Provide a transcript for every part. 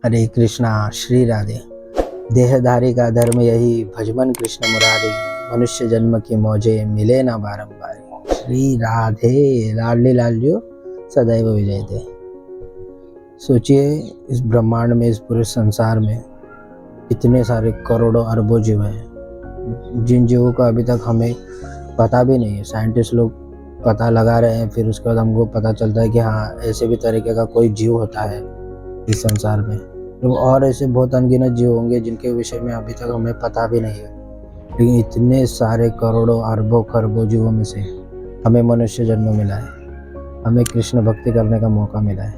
हरे कृष्णा श्री राधे। देहधारी का धर्म यही, भजमन कृष्ण मुरारी, मनुष्य जन्म की मौजे मिले ना बारंबार। श्री राधे। लाडली लाडलियो सदैव विजय थे। सोचिए, इस ब्रह्मांड में, इस पूरे संसार में इतने सारे करोड़ों अरबों जीव हैं, जिन जीवों का अभी तक हमें पता भी नहीं है। साइंटिस्ट लोग पता लगा रहे हैं, फिर उसके बाद हमको पता चलता है कि हाँ, ऐसे भी तरीके का कोई जीव होता है इस संसार में। तो और ऐसे बहुत अनगिनत जीव होंगे जिनके विषय में अभी तक हमें पता भी नहीं है। लेकिन इतने सारे करोड़ों अरबों खरबों जीवों में से हमें मनुष्य जन्म मिला है, हमें कृष्ण भक्ति करने का मौका मिला है।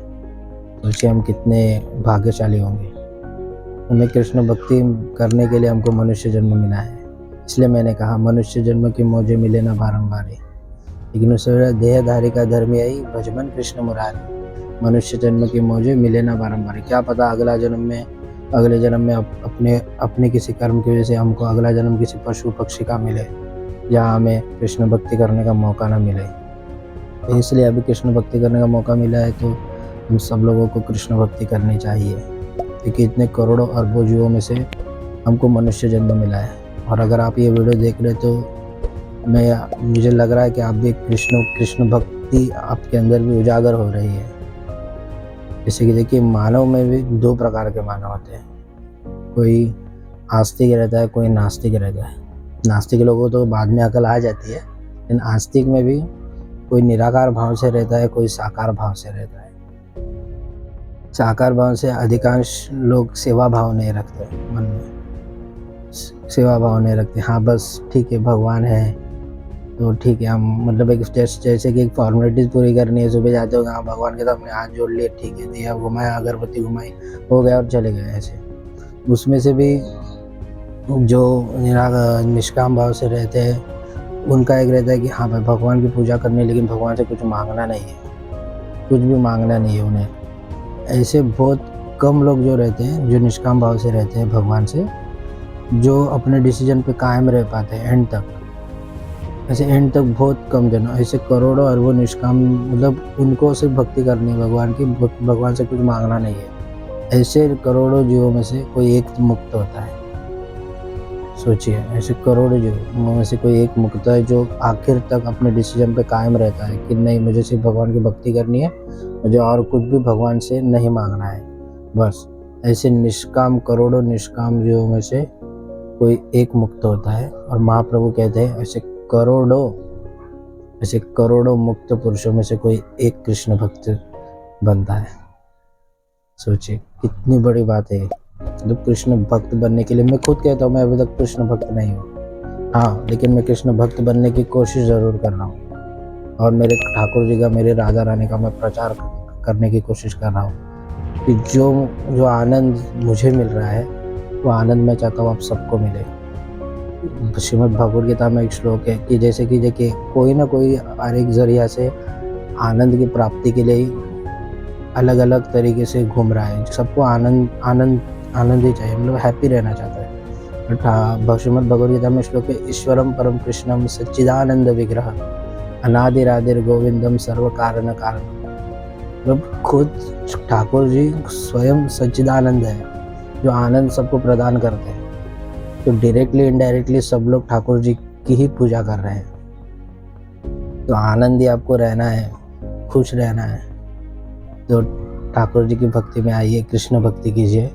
सोचिए हम कितने भाग्यशाली होंगे। हमें कृष्ण भक्ति करने के लिए हमको मनुष्य जन्म मिला है। इसलिए मैंने कहा, मनुष्य जन्म की मौजे मिले ना बारंबार। लेकिन उस देहधारी का धर्म यही, भजमन कृष्ण मुरारी, मनुष्य जन्म की मौजे मिले ना बारंबार। क्या पता अगले जन्म में अपने किसी कर्म की वजह से हमको अगला जन्म किसी पशु पक्षी का मिले, जहाँ हमें कृष्ण भक्ति करने का मौका ना मिले। तो इसलिए अभी कृष्ण भक्ति करने का मौका मिला है, तो हम सब लोगों को कृष्ण भक्ति करनी चाहिए, क्योंकि इतने करोड़ों अरबों जीवों में से हमको मनुष्य जन्म मिला है। और अगर आप ये वीडियो देख रहे तो मुझे लग रहा है कि आप भी कृष्ण भक्ति आपके अंदर भी उजागर हो रही है। जैसे कि देखिए, मानव में भी दो प्रकार के मानव होते हैं। कोई आस्तिक रहता है, कोई नास्तिक रहता है। नास्तिक लोगों को तो बाद में अकल आ जाती है, लेकिन आस्तिक में भी कोई निराकार भाव से रहता है, कोई साकार भाव से रहता है। साकार भाव से अधिकांश लोग सेवा भाव नहीं रखते, मन में सेवा भाव नहीं रखते। हाँ बस ठीक है, भगवान है तो ठीक है, हम मतलब एक जैसे कि एक फॉर्मेलिटीज़ पूरी करनी है। सुबह जाते हो, हाँ भगवान के साथ हमने हाथ जोड़ लिए, ठीक है, दिया घुमाया, अगरबत्ती घुमाई, हो गया और चले गए। ऐसे उसमें से भी जो निष्काम भाव से रहते हैं, उनका एक रहता है कि हाँ भाई, भगवान की पूजा करनी है, लेकिन भगवान से कुछ मांगना नहीं है, कुछ भी मांगना नहीं है उन्हें। ऐसे बहुत कम लोग जो रहते हैं, जो निष्काम भाव से रहते हैं भगवान से, जो अपने डिसीजन पे कायम रह पाते हैं एंड तक। ऐसे एंड तक बहुत कम जन, ऐसे करोड़ों अरबों निष्काम, मतलब उनको सिर्फ भक्ति करनी है भगवान की, भगवान से कुछ मांगना नहीं है। ऐसे करोड़ों जीवों में से कोई एक मुक्त होता है। सोचिए, ऐसे करोड़ों जीवों में से कोई एक मुक्त है, जो आखिर तक अपने डिसीजन पे कायम रहता है कि नहीं, मुझे सिर्फ भगवान की भक्ति करनी है, मुझे और कुछ भी भगवान से नहीं मांगना है, बस। ऐसे निष्काम, करोड़ों निष्काम जीवों में से कोई एक मुक्त होता है। और महाप्रभु कहते हैं, ऐसे करोड़ों मुक्त पुरुषों में से कोई एक कृष्ण भक्त बनता है। सोचिए कितनी बड़ी बात है। तो कृष्ण भक्त बनने के लिए, मैं खुद कहता हूँ मैं अभी तक कृष्ण भक्त नहीं हूँ, हाँ, लेकिन मैं कृष्ण भक्त बनने की कोशिश ज़रूर कर रहा हूँ। और मेरे ठाकुर जी का, मेरे राधा रानी का मैं प्रचार करने की कोशिश कर रहा हूँ कि जो आनंद मुझे मिल रहा है, वो आनंद मैं चाहता हूँ आप सबको मिले। श्रीमद् भगवद गीता में एक श्लोक है कि जैसे कि देखिए, कोई ना कोई हर एक जरिया से आनंद की प्राप्ति के लिए अलग अलग तरीके से घूम रहा है। सबको आनंद ही चाहिए, मतलब हैप्पी रहना चाहता है। श्रीमद् भगवद गीता में श्लोक है, ईश्वरम परम कृष्णम सच्चिदानंद विग्रह अनादिरादिर गोविंदम सर्व कारण कारण। मतलब खुद ठाकुर जी स्वयं सच्चिदानंद है, जो आनंद सबको प्रदान करते हैं। तो डायरेक्टली इनडायरेक्टली सब लोग ठाकुर जी की ही पूजा कर रहे हैं। तो आनंदी आपको रहना है, खुश रहना है, तो ठाकुर जी की भक्ति में आइए, कृष्ण भक्ति कीजिए।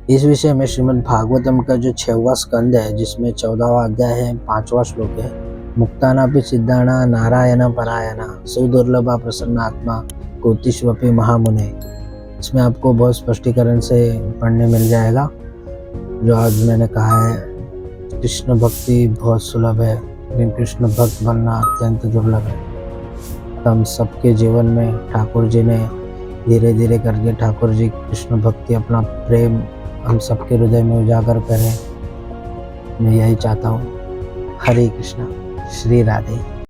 इस विषय में श्रीमद् भागवतम का जो 6वां स्कंद है, जिसमें 14वां अध्याय है, 5वां श्लोक है, मुक्तानापि सिद्धाना नारायण परायणा सुदुर्लभा प्रसन्न आत्मा कोटिष्वपि महामुने। इसमें आपको बहुत स्पष्टीकरण से पढ़ने मिल जाएगा। जो आज मैंने कहा है, कृष्ण भक्ति बहुत सुलभ है, लेकिन कृष्ण भक्त बनना अत्यंत दुर्लभ है। हम सबके जीवन में ठाकुर जी ने धीरे धीरे करके, ठाकुर जी कृष्ण भक्ति, अपना प्रेम हम सबके हृदय में उजागर करें। मैं यही चाहता हूँ। हरे कृष्णा, श्री राधे।